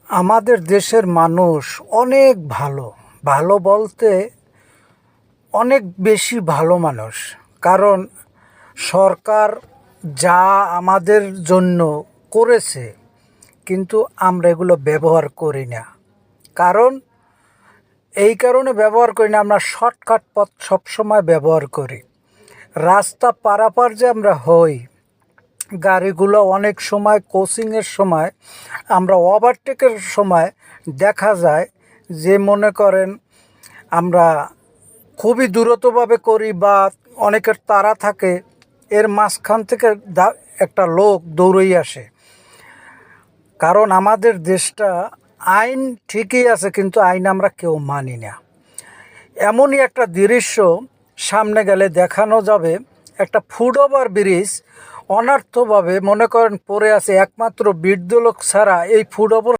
আমাদের দেশের মানুষ অনেক ভালো, ভালো বলতে অনেক বেশি ভালো মানুষ। কারণ সরকার যা আমাদের জন্য করেছে, কিন্তু আমরা এগুলো ব্যবহার করি না। কারণ এই কারণে ব্যবহার করি না, আমরা শর্টকাট পথ সবসময় ব্যবহার করি। রাস্তা পারাপার যে আমরা হই, গাড়িগুলো অনেক সময় কোচিংয়ের সময়, আমরা ওভারটেকের সময় দেখা যায় যে মনে করেন আমরা খুবই দ্রুতভাবে করি বা অনেকের তাড়া থাকে, এর মাঝখান থেকে একটা লোক দৌড়েই আসে। কারণ আমাদের দেশটা আইন ঠিকই আছে, কিন্তু আইন আমরা কেউ মানি না। এমনই একটা দৃশ্য সামনে গেলে দেখানো যাবে, একটা ফুটওভার ব্রিজ অনার্থভাবে মনে করেন পড়ে আছে, একমাত্র বৃদ্ধ লোক ছাড়া এই ফুটওভার